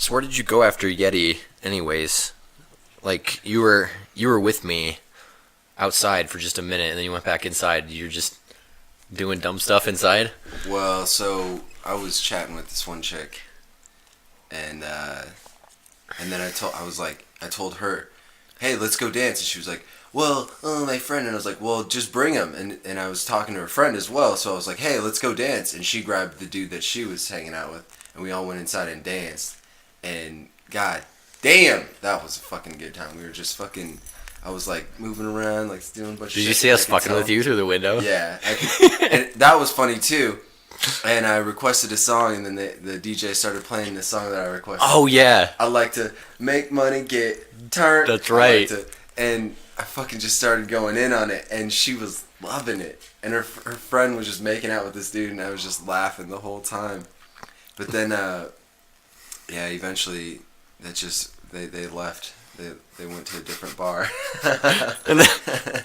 So where did you go after Yeti, anyways? Like, you were with me outside for just a minute, and then you went back inside. You're just doing dumb stuff inside? Well, so I was chatting with this one chick, and then I told her, hey, let's go dance, and she was like, well, my friend, and I was like, well, just bring him, and I was talking to her friend as well, so I was like, hey, let's go dance, and she grabbed the dude that she was hanging out with, and we all went inside and danced, and god damn, that was a fucking good time. We were just fucking, I was like moving around, like doing a bunch of shit. Did you see us fucking with you through the window? Yeah, and that was funny too. And I requested a song, and then the DJ started playing the song that I requested. Oh yeah. I like to make money, get turned. That's right. And I fucking just started going in on it, and she was loving it. And her friend was just making out with this dude, and I was just laughing the whole time. But then, yeah, eventually, they left. They went to a different bar. and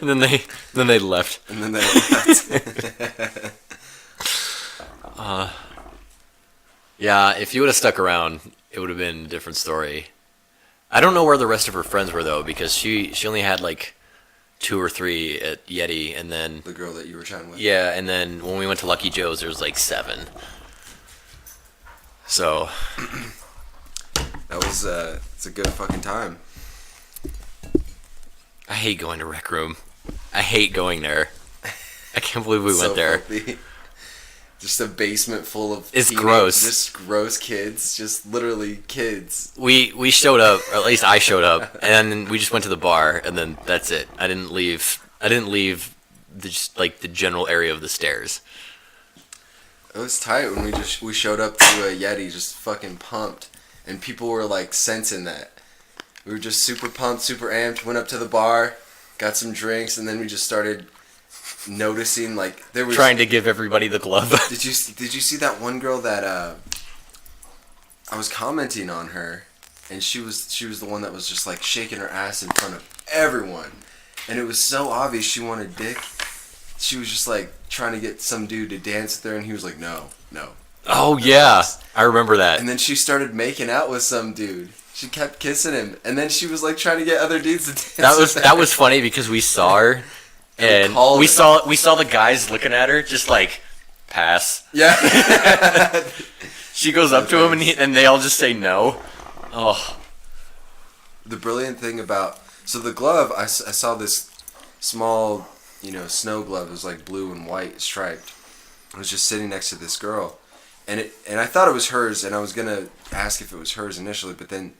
then they left. And then they left. Yeah, if you would have stuck around, it would have been a different story. I don't know where the rest of her friends were though, because she only had like 2 or 3 at Yeti, and then the girl that you were chatting with. Yeah, and then when we went to Lucky Joe's, there was like 7. So that was it's a good fucking time. I hate going to Rec Room. I hate going there. I can't believe we went there. Filthy. Just a basement full of it's gross. Just gross kids. Just literally kids. We showed up, or at least I showed up, and we just went to the bar, and then that's it. I didn't leave the general area of the stairs. It was tight when we showed up to a Yeti, just fucking pumped, and people were like sensing that. We were just super pumped, super amped. Went up to the bar, got some drinks, and then we just started noticing like there was trying to give everybody the glove. Did you see that one girl that I was commenting on her, and she was the one that was just like shaking her ass in front of everyone, and it was so obvious she wanted dick. She was just like trying to get some dude to dance with her, and he was like, no. Oh yeah, I remember that. And then she started making out with some dude. She kept kissing him, and then she was like trying to get other dudes to dance. That was funny because we saw her. And we saw the guys looking at her, just like, pass. Yeah. She goes up to him, and they all just say no. Oh. The brilliant thing about... So the glove, I saw this small, snow glove. It was like blue and white striped. I was just sitting next to this girl. And I thought it was hers, and I was going to ask if it was hers initially, but then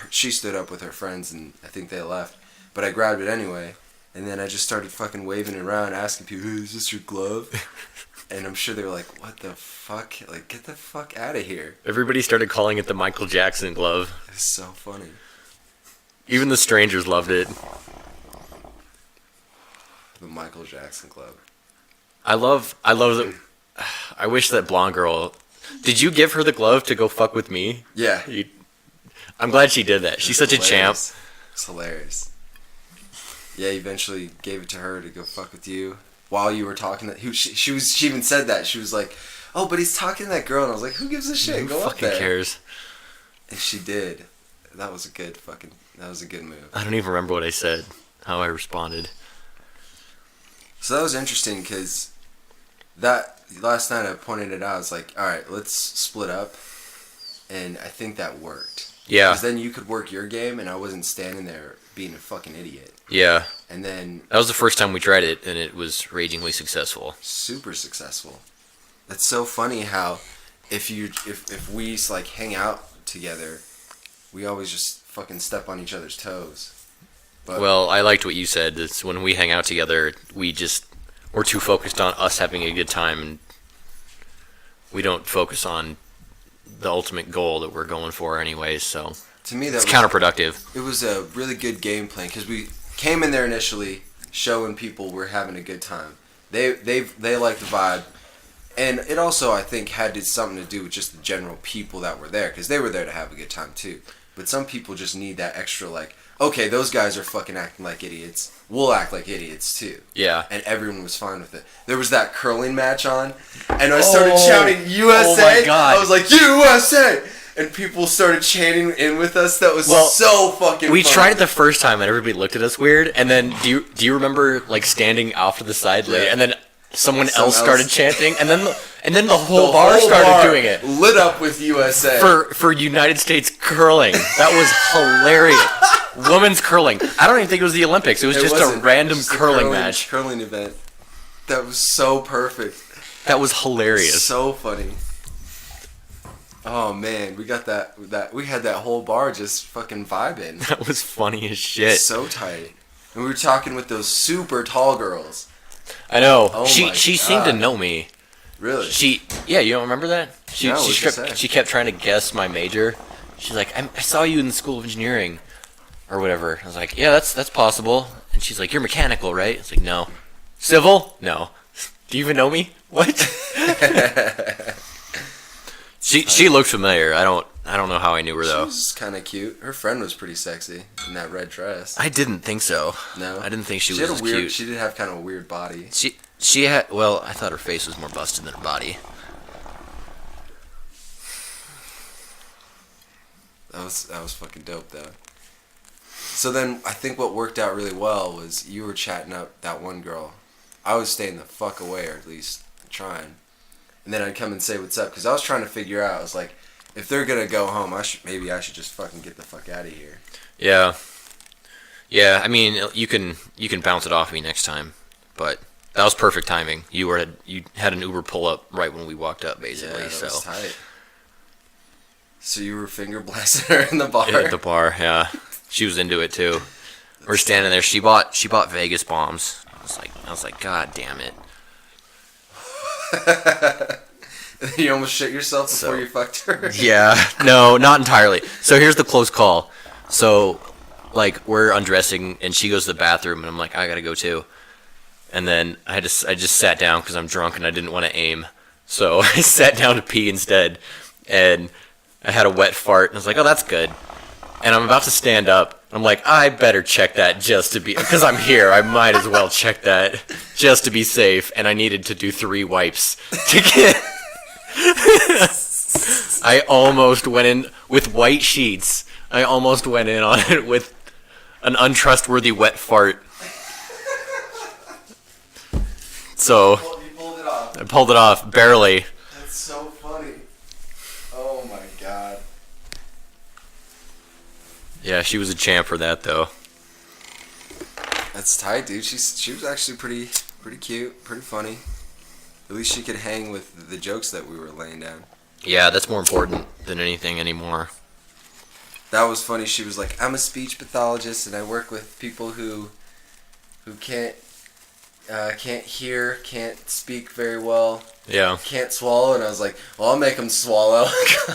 she stood up with her friends, and I think they left. But I grabbed it anyway. And then I just started fucking waving it around, asking people, hey, is this your glove? And I'm sure they were like, what the fuck? Like, get the fuck out of here. Everybody started calling it the Michael Jackson glove. It's so funny. Even the strangers loved it. The Michael Jackson glove. I love that. I wish that blonde girl... Did you give her the glove to go fuck with me? Yeah. I'm glad she did that. She's such a champ. It's hilarious. Yeah, eventually gave it to her to go fuck with you while you were talking. She even said that. She was like, "Oh, but he's talking to that girl," and I was like, "Who gives a shit? Who go up there." Fucking cares? And she did. That was a good move. I don't even remember what I said. How I responded. So that was interesting because that last night I pointed it out. I was like, "All right, let's split up," and I think that worked. Yeah. Because then you could work your game, and I wasn't standing there being a fucking idiot. Yeah. And then... That was the first time we tried it, and it was ragingly successful. Super successful. That's so funny how if we like hang out together, we always just fucking step on each other's toes. But well, I liked what you said. It's when we hang out together, we're too focused on us having a good time, and we don't focus on the ultimate goal that we're going for anyways, so to me it's counterproductive. It was a really good game plan because we came in there initially showing people we're having a good time. They liked the vibe, and it also I think had something to do with just the general people that were there because they were there to have a good time too. But some people just need that extra like, okay, those guys are fucking acting like idiots. We'll act like idiots too. Yeah. And everyone was fine with it. There was that curling match on, and I started shouting USA. Oh my God. I was like, USA! and people started chanting in with us. That was so fucking We funny. tried it the first time, and everybody looked at us weird. And then, do you remember like standing off to the side, Yeah. and then someone else started chanting, and then the whole bar started doing it. Lit up with USA For United States curling. That was hilarious. Women's curling. I don't even think it was the Olympics. It was just wasn't. a random Just a curling match. curling event. That was so perfect. That was hilarious. So funny. Oh man, we got that we had that whole bar just fucking vibing. That was funny as shit. So tight. And we were talking with those super tall girls. I know. Oh she my seemed to God. know me. Really? Yeah, you don't remember that? No, what'd she say? She kept trying to guess my major. She's like, I saw you in the School of Engineering, or whatever. I was like, yeah, that's possible. And she's like, you're mechanical, right? It's like, no. Civil? No. Do you even know me? What? She looked familiar. I don't know how I knew her She though. was kind of cute. Her friend was pretty sexy in that red dress. I didn't think so. No, I didn't think she was had as a weird. cute. She did have kind of a weird body. She had, well, I thought her face was more busted than her body. That was fucking dope though. So then I think what worked out really well was you were chatting up that one girl. I was staying the fuck away, or at least trying. And then I'd come and say what's up, because I was trying to figure out. I was like, if they're gonna go home, maybe I should just fucking get the fuck out of here. Yeah. Yeah, I mean, you can bounce it off me next time, but that was perfect timing. You had an Uber pull up right when we walked up, basically. Yeah, that so was tight. So you were finger blasting her in the bar. at the bar, yeah, she was into it too. We're standing there. She bought Vegas bombs. I was like, God damn it. You almost shit yourself before you fucked her. Yeah, no, not entirely. So here's the close call. So, like, we're undressing, and she goes to the bathroom, and I'm like, I gotta go too. And then I just sat down because I'm drunk and I didn't want to aim. So I sat down to pee instead, and I had a wet fart, and I was like, oh, that's good. And I'm about to stand up. I'm like, I better check that just to be, because I'm here. I might as well check that just to be safe. And I needed to do 3 wipes to get. I almost went in with white sheets. I almost went in on it with an untrustworthy wet fart. So You pulled it off. I pulled it off barely. That's so funny. Oh my god. Yeah, she was a champ for that though. That's tight, dude. She was actually pretty cute, pretty funny. At least she could hang with the jokes that we were laying down. Yeah, that's more important than anything anymore. That was funny. She was like, "I'm a speech pathologist, and I work with people who can't hear, can't speak very well, Yeah. can't swallow." And I was like, "Well, I'll make them swallow.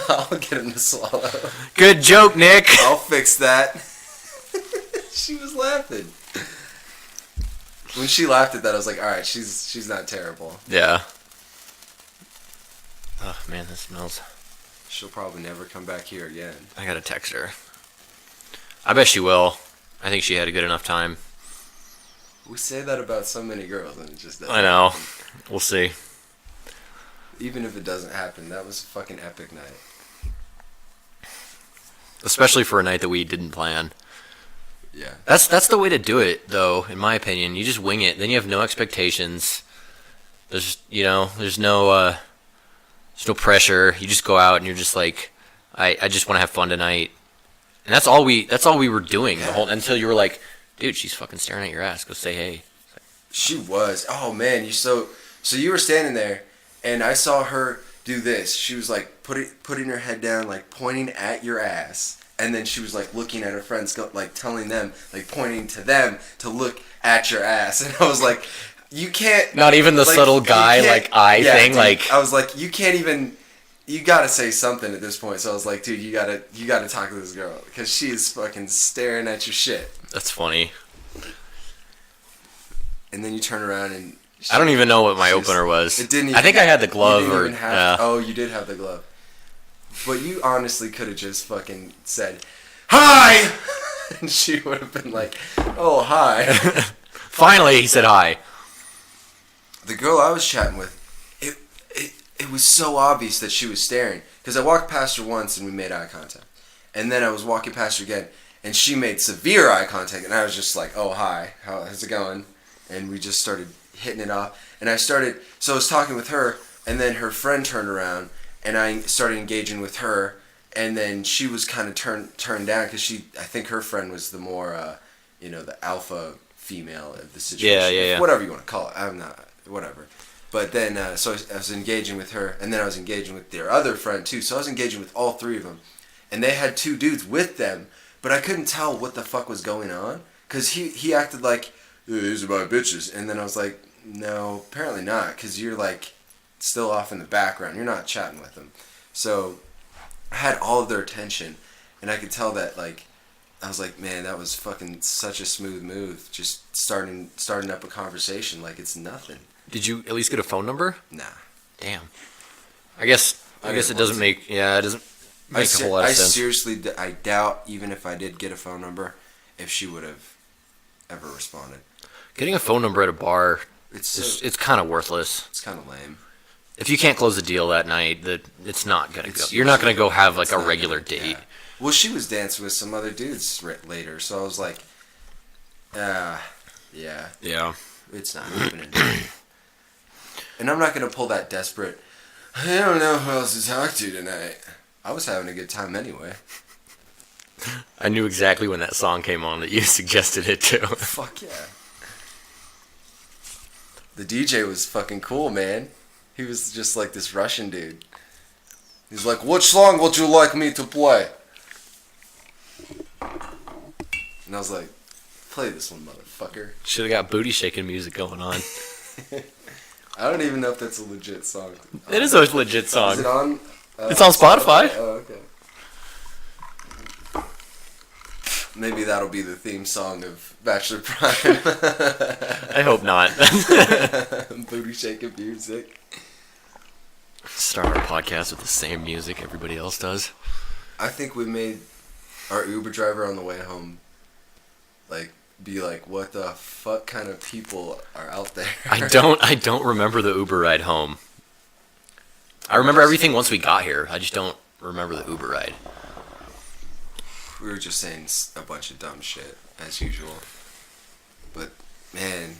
I'll get them to swallow. Good joke, Nick. I'll fix that." She was laughing. When she laughed at that, I was like, "All right, she's not terrible. Yeah. Oh man, this smells. She'll probably never come back here again." I gotta text her. I bet she will. I think she had a good enough time. We say that about so many girls, and it just doesn't. I know. happen. We'll see. Even if it doesn't happen, that was a fucking epic night. Especially for a night that we didn't plan. Yeah. That's the way to do it, though, in my opinion. You just wing it. Then you have no expectations. There's no pressure. You just go out and you're just like, I just want to have fun tonight. And that's all we were doing the whole, until you were like, dude, she's fucking staring at your ass. Go say hey. She was. Oh man, so you were standing there, and I saw her do this. She was like putting her head down, like pointing at your ass, and then she was like looking at her friends, like telling them, like pointing to them to look at your ass. And I was like, you can't. Not even the like, subtle you guy can't- like eye yeah, thing. dude, Like I was like, you can't even. You gotta say something at this point. So I was like, dude, you gotta talk to this girl because she is fucking staring at your shit. that's funny. And then you turn around and I don't even know what my She's- opener was. It didn't. I think I had the glove You didn't or even have, yeah. Oh, you did have the glove. But you honestly could have just fucking said, "Hi," and she would have been like, "Oh, hi." Finally, he said hi. The girl I was chatting with, it was so obvious that she was staring. Because I walked past her once and we made eye contact. And then I was walking past her again and she made severe eye contact. And I was just like, oh, hi, how's it going? And we just started hitting it off. And so I was talking with her and then her friend turned around and I started engaging with her. And then she was kind of turned down because I think her friend was the more, the alpha female of the situation. Yeah. Whatever you want to call it. I'm not, whatever. But then, so I was engaging with her, and then I was engaging with their other friend too. So I was engaging with all three of them, and they had two dudes with them, but I couldn't tell what the fuck was going on because he acted like, these are my bitches, and then I was like, no, apparently not, because you're like still off in the background. You're not chatting with them. So I had all of their attention, and I could tell that like. I was like, man, that was fucking such a smooth move. Just starting up a conversation like it's nothing. Did you at least get a phone number? Nah. Damn. I guess it doesn't make a whole lot of sense. Seriously, I doubt even if I did get a phone number, if she would have ever responded. Getting a phone number at a bar, It's kind of worthless. It's kind of lame. If you can't close the deal that night, it's not gonna go. You're not gonna go have like a regular date. Yeah. Well, she was dancing with some other dudes later, so I was like, yeah, it's not happening. And I'm not gonna pull that desperate. I don't know who else to talk to tonight. I was having a good time anyway. I knew exactly when that song came on that you suggested it too. Fuck yeah. The DJ was fucking cool, man. He was just like this Russian dude. He's like, "What song would you like me to play?" And I was like, play this one, motherfucker. Should have got booty shaking music going on. I don't even know if that's a legit song. It is a legit song. Is it on? It's on Spotify. Oh, okay. Maybe that'll be the theme song of Bachelor Prime. I hope not. Booty shaking music. Start our podcast with the same music everybody else does. I think we made our Uber driver on the way home be like, what the fuck kind of people are out there? I don't remember the Uber ride home. I remember everything once we got here. I just don't remember the Uber ride. We were just saying a bunch of dumb shit as usual. But man,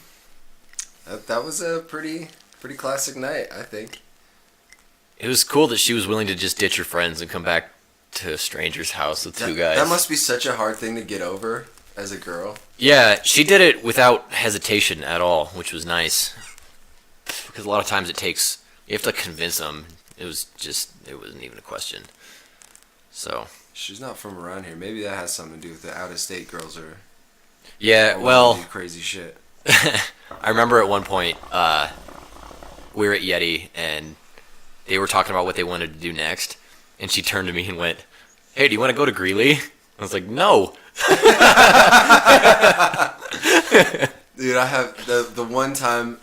that was a pretty classic night, I think. It was cool that she was willing to just ditch her friends and come back to a stranger's house with two guys. That must be such a hard thing to get over as a girl. Yeah, she did it without hesitation at all, which was nice. Because a lot of times you have to convince them. It wasn't even a question. So. She's not from around here. Maybe that has something to do with the out-of-state girls are. Yeah, well. Do crazy shit. I remember at one point, we were at Yeti and they were talking about what they wanted to do next. And she turned to me and went, "Hey, do you want to go to Greeley?" I was like, "No." Dude, I have the one time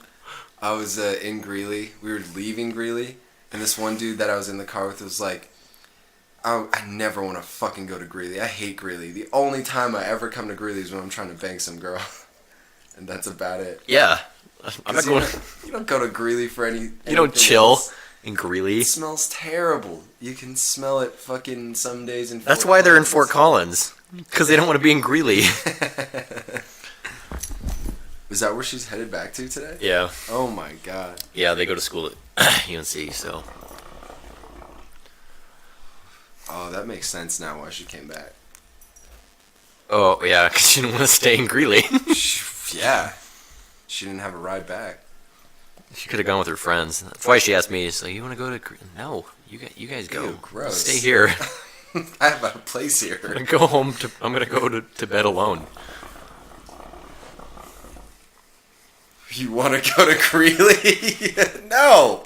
I was in Greeley, we were leaving Greeley, and this one dude that I was in the car with was like, I never want to fucking go to Greeley. I hate Greeley. The only time I ever come to Greeley is when I'm trying to bang some girl. And that's about it. Yeah. I'm not going. You don't go to Greeley for any. You don't chill else. in Greeley. It smells terrible. You can smell it fucking some days in Fort That's why they're in Collins. Fort Collins. Because they don't want to be in Greeley. Is that where she's headed back to today? Yeah. Oh my god. Yeah, they go to school at UNC, so. Oh, that makes sense now why she came back. Oh, yeah, because she didn't want to stay in Greeley. Yeah. She didn't have a ride back. She could have gone with her friends. That's why she asked me, "So you want to go to Greeley?" No, you guys go. Ew, gross. Stay here. I have a place here. I'm gonna go home. I'm gonna go to bed alone. You want to go to Greeley? No.